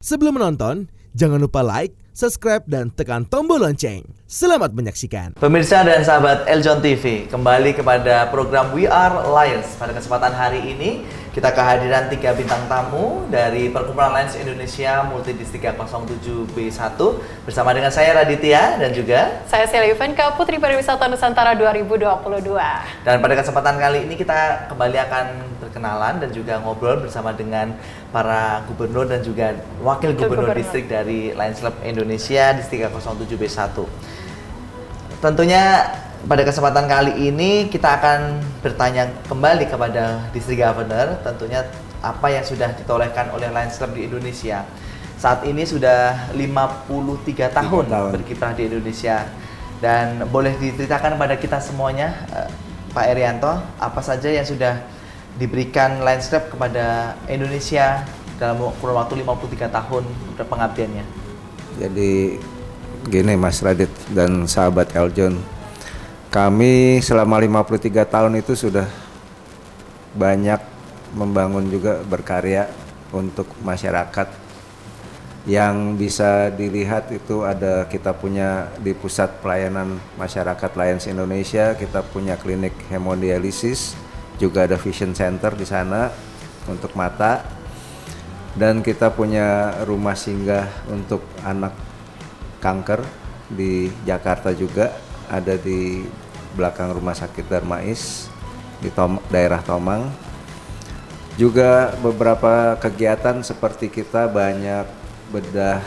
Sebelum menonton, jangan lupa like, subscribe, dan tekan tombol lonceng. Selamat menyaksikan. Pemirsa dan sahabat Eljon TV, kembali kepada program We Are Lions. Pada kesempatan hari ini, kita kehadiran 3 bintang tamu dari Perkumpulan Lions Indonesia Multidistrik 07B1 bersama dengan saya Raditya dan juga saya Celia Ivanka, Putri Pariwisata Nusantara 2022. Dan pada kesempatan kali ini kita kembali akan berkenalan dan juga ngobrol bersama dengan para gubernur dan juga wakil gubernur distrik dari Lions Club Indonesia Distrik 07B1. Tentunya pada kesempatan kali ini kita akan bertanya kembali kepada District Governor tentunya apa yang sudah ditorehkan oleh Lions Club di Indonesia. Saat ini sudah 53 tahun berkiprah di Indonesia. Dan boleh diceritakan kepada kita semuanya, Pak Erianto, apa saja yang sudah diberikan Lions Club kepada Indonesia dalam kurun waktu 53 tahun pengabdiannya? Jadi gini Mas Radit dan sahabat Eljon, kami selama 53 tahun itu sudah banyak membangun juga berkarya untuk masyarakat. Yang bisa dilihat itu ada kita punya di Pusat Pelayanan Masyarakat Lions Indonesia, kita punya klinik hemodialisis, juga ada Vision Center di sana untuk mata, dan kita punya rumah singgah untuk anak kanker di Jakarta juga, ada di belakang Rumah Sakit Darmais di daerah Tomang. Juga beberapa kegiatan seperti kita banyak bedah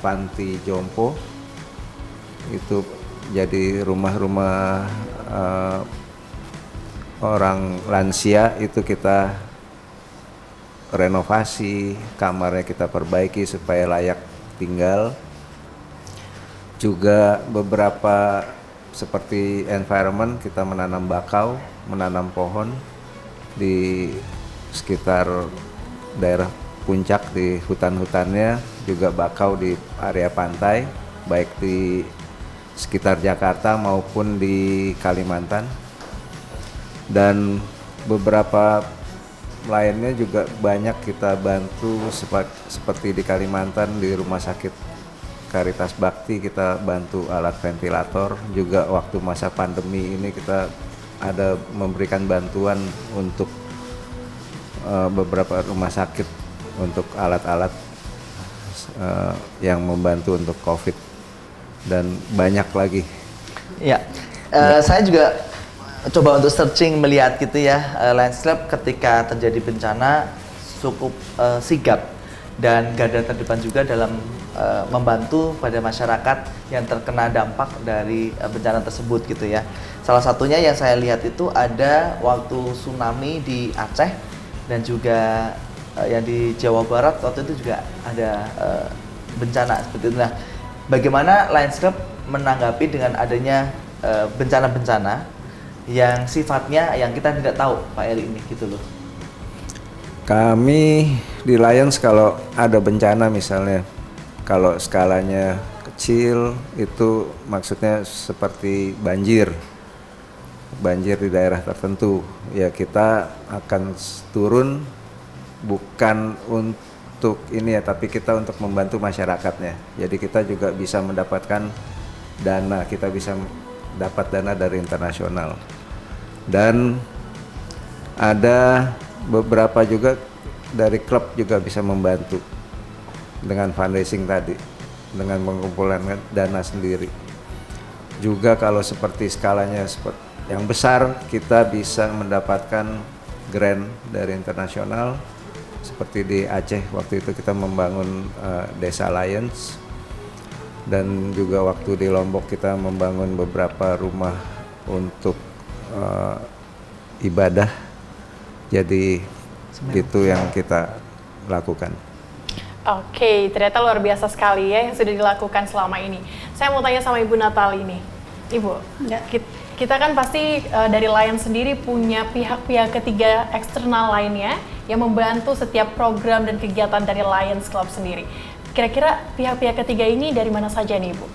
panti jompo, itu jadi rumah-rumah orang lansia, itu kita renovasi, kamarnya kita perbaiki supaya layak tinggal. Juga beberapa seperti environment, kita menanam bakau, menanam pohon di sekitar daerah puncak, di hutan-hutannya, juga bakau di area pantai, baik di sekitar Jakarta maupun di Kalimantan. Dan beberapa lainnya juga banyak kita bantu, seperti di Kalimantan di Rumah Sakit Caritas Bakti kita bantu alat ventilator. Juga waktu masa pandemi ini kita ada memberikan bantuan untuk beberapa rumah sakit untuk alat-alat yang membantu untuk COVID, dan banyak lagi. Ya, saya juga coba untuk searching melihat gitu ya, Lions Club ketika terjadi bencana cukup sigap dan garda terdepan juga dalam membantu pada masyarakat yang terkena dampak dari bencana tersebut gitu ya. Salah satunya yang saya lihat itu ada waktu tsunami di Aceh dan juga yang di Jawa Barat waktu itu juga ada bencana seperti itu. Nah, bagaimana Lions Club menanggapi dengan adanya bencana-bencana yang sifatnya yang kita tidak tahu, Pak Eri, ini gitu loh? Kami di Lions kalau ada bencana misalnya, kalau skalanya kecil itu maksudnya seperti banjir di daerah tertentu, ya kita akan turun bukan untuk ini ya, tapi kita untuk membantu masyarakatnya. Jadi kita juga bisa mendapatkan dana, kita bisa dapat dana dari internasional. Dan ada beberapa juga dari klub juga bisa membantu dengan fundraising tadi, dengan mengumpulkan dana sendiri. Juga kalau seperti skalanya yang besar, kita bisa mendapatkan grant dari internasional. Seperti di Aceh waktu itu kita membangun Desa Lions, dan juga waktu di Lombok kita membangun beberapa rumah untuk ibadah. Jadi itu yang kita lakukan. Oke, ternyata luar biasa sekali ya yang sudah dilakukan selama ini. Saya mau tanya sama Ibu Natali nih. Ibu, kita kan pasti dari Lions sendiri punya pihak-pihak ketiga eksternal lainnya yang membantu setiap program dan kegiatan dari Lions Club sendiri. Kira-kira pihak-pihak ketiga ini dari mana saja nih, Ibu?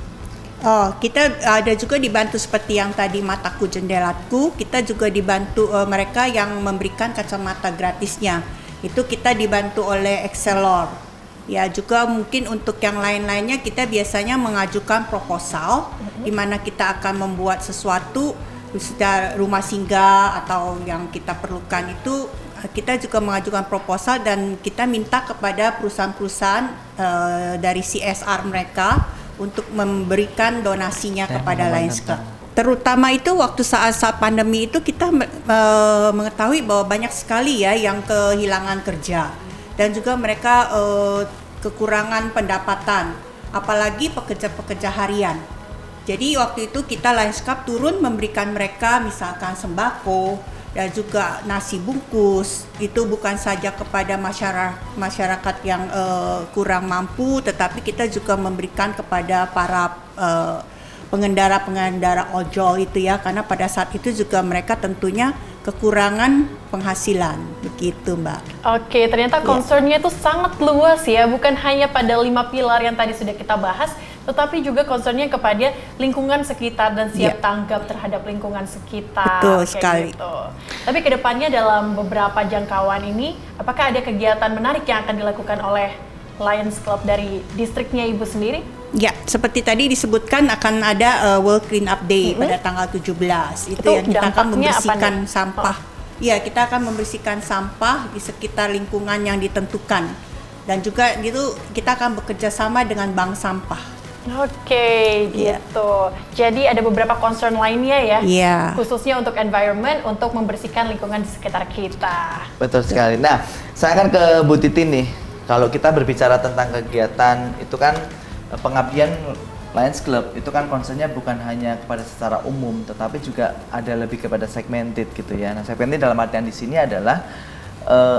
Oh, kita ada juga dibantu seperti yang tadi Mataku Jendelaku, kita juga dibantu mereka yang memberikan kacamata gratisnya. Itu kita dibantu oleh Excelor. Ya juga mungkin untuk yang lain-lainnya kita biasanya mengajukan proposal di mana kita akan membuat sesuatu sudah rumah singgah atau yang kita perlukan itu kita juga mengajukan proposal dan kita minta kepada perusahaan-perusahaan dari CSR mereka untuk memberikan donasinya kepada Lions Club. Terutama itu waktu saat pandemi itu kita mengetahui bahwa banyak sekali ya yang kehilangan kerja dan juga mereka kekurangan pendapatan, apalagi pekerja-pekerja harian. Jadi waktu itu kita Lions Club turun memberikan mereka misalkan sembako dan juga nasi bungkus. Itu bukan saja kepada masyarakat yang kurang mampu, tetapi kita juga memberikan kepada para pengendara ojol itu ya, karena pada saat itu juga mereka tentunya kekurangan penghasilan, begitu Mbak. Oke, ternyata concernnya itu sangat luas ya, bukan hanya pada 5 pilar yang tadi sudah kita bahas, tetapi juga concernnya kepada lingkungan sekitar dan siap tanggap terhadap lingkungan sekitar. Betul sekali. Gitu. Tapi kedepannya dalam beberapa jangkauan ini, apakah ada kegiatan menarik yang akan dilakukan oleh Lions Club dari distriknya Ibu sendiri? Ya, seperti tadi disebutkan akan ada World Clean Up Day pada tanggal 17. Itu yang kita akan membersihkan sampah. Ya, kita akan membersihkan sampah di sekitar lingkungan yang ditentukan. Dan juga gitu kita akan bekerja sama dengan bank sampah. Oke, gitu. Jadi ada beberapa concern lainnya ya, khususnya untuk environment, untuk membersihkan lingkungan di sekitar kita. Betul sekali. Nah, saya akan ke Bu Titin nih. Kalau kita berbicara tentang kegiatan itu kan pengabdian Lions Club itu kan concernnya bukan hanya kepada secara umum, tetapi juga ada lebih kepada segmented gitu ya. Nah, segmented dalam artian di sini adalah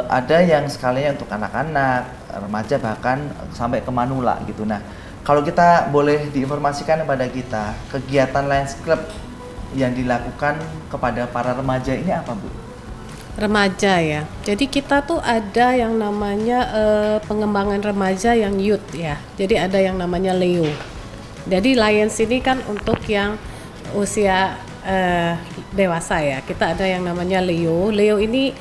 ada yang skala untuk anak-anak, remaja bahkan sampai ke manula gitu. Nah, kalau kita boleh diinformasikan kepada kita kegiatan Lions Club yang dilakukan kepada para remaja ini apa, Bu? Remaja ya. Jadi kita tuh ada yang namanya pengembangan remaja yang youth ya. Jadi ada yang namanya Leo. Jadi Lions ini kan untuk yang usia dewasa ya. Kita ada yang namanya Leo. Leo ini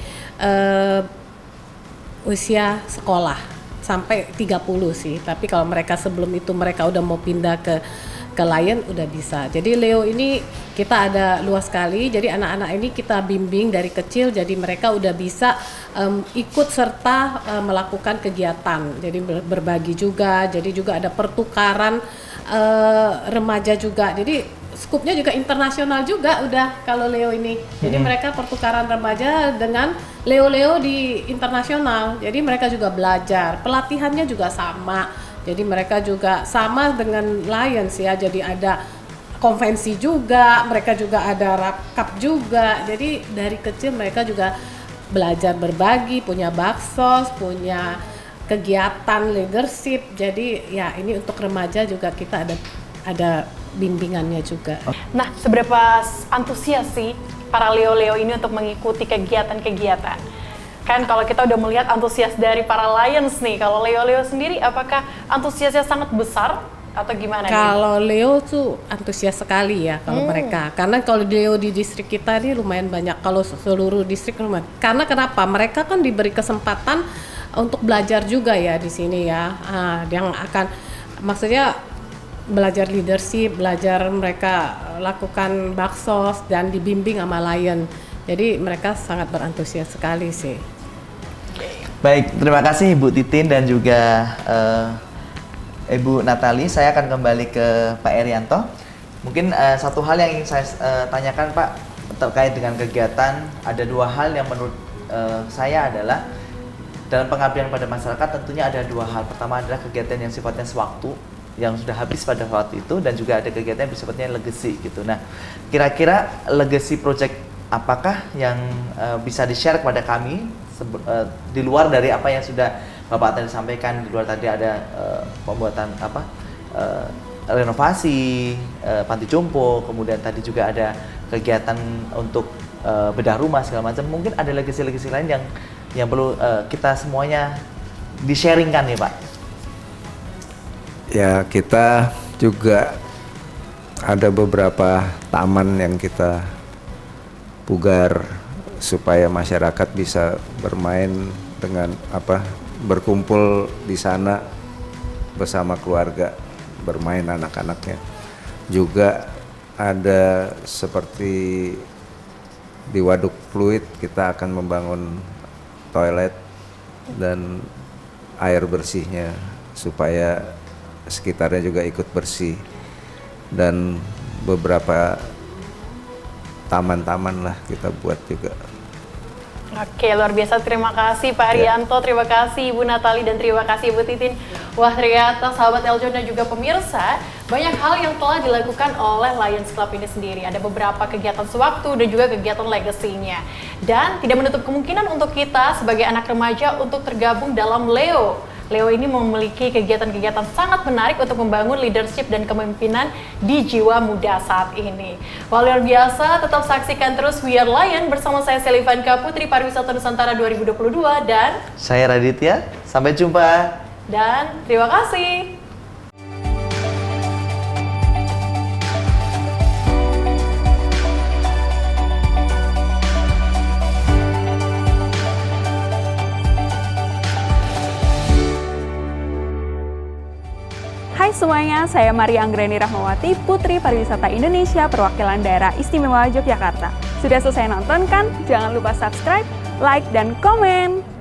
usia sekolah sampai 30 sih. Tapi kalau mereka sebelum itu mereka udah mau pindah ke Lion udah bisa. Jadi Leo ini kita ada luas sekali. Jadi anak-anak ini kita bimbing dari kecil. Jadi mereka udah bisa ikut serta melakukan kegiatan. Jadi berbagi juga. Jadi juga ada pertukaran remaja juga. Jadi skupnya juga internasional juga udah kalau Leo ini. Jadi mereka pertukaran remaja dengan Leo-Leo di internasional. Jadi mereka juga belajar. Pelatihannya juga sama. Jadi mereka juga sama dengan Lions ya, jadi ada konvensi juga, mereka juga ada rakap juga. Jadi dari kecil mereka juga belajar berbagi, punya baksos, punya kegiatan leadership. Jadi ya ini untuk remaja juga kita ada bimbingannya juga. Nah, seberapa antusias sih para Leo-Leo ini untuk mengikuti kegiatan-kegiatan? Kan kalau kita udah melihat antusias dari para Lions nih, kalau Leo-Leo sendiri apakah antusiasnya sangat besar atau gimana? Kalau Leo tuh antusias sekali ya kalau mereka, karena kalau Leo di distrik kita ini lumayan banyak, kalau seluruh distrik lumayan. Karena kenapa? Mereka kan diberi kesempatan untuk belajar juga ya di sini ya, yang akan maksudnya belajar leadership, belajar mereka lakukan baksos dan dibimbing sama Lion. Jadi mereka sangat berantusias sekali sih. Baik, terima kasih Ibu Titin dan juga Ibu Natali. Saya akan kembali ke Pak Erianto. Mungkin satu hal yang ingin saya tanyakan Pak terkait dengan kegiatan, ada dua hal yang menurut saya adalah dalam pengabdian pada masyarakat tentunya ada dua hal. Pertama adalah kegiatan yang sifatnya sewaktu, yang sudah habis pada waktu itu, dan juga ada kegiatan yang bersifatnya legacy gitu. Nah, kira-kira legacy project apakah yang bisa di-share kepada kami di luar dari apa yang sudah Bapak tadi sampaikan? Di luar tadi ada pembuatan renovasi panti jompo, kemudian tadi juga ada kegiatan untuk bedah rumah segala macam. Mungkin ada legacy-legacy lain yang perlu kita semuanya di-sharingkan ya Pak. Ya, kita juga ada beberapa taman yang kita pugar supaya masyarakat bisa bermain dengan berkumpul di sana bersama keluarga bermain anak-anaknya. Juga ada seperti di Waduk Pluit kita akan membangun toilet dan air bersihnya supaya sekitarnya juga ikut bersih, dan beberapa taman-taman lah kita buat juga. Oke, luar biasa. Terima kasih Pak Arianto, terima kasih Ibu Natali, dan terima kasih Ibu Titin. Wah, ternyata sahabat Eljon dan juga pemirsa, banyak hal yang telah dilakukan oleh Lions Club ini sendiri. Ada beberapa kegiatan sewaktu dan juga kegiatan legasinya. Dan tidak menutup kemungkinan untuk kita sebagai anak remaja untuk tergabung dalam Leo. Leo ini memiliki kegiatan-kegiatan sangat menarik untuk membangun leadership dan kepemimpinan di jiwa muda saat ini. Wah, luar biasa, tetap saksikan terus We Are Lion bersama saya Selivanka Putri Pariwisata Nusantara 2022 dan Saya Raditya, sampai jumpa. dan terima kasih. Hai semuanya, saya Maria Anggreni Rahmawati, Putri Pariwisata Indonesia Perwakilan Daerah Istimewa Yogyakarta. Sudah selesai nonton kan? Jangan lupa subscribe, like, dan komen!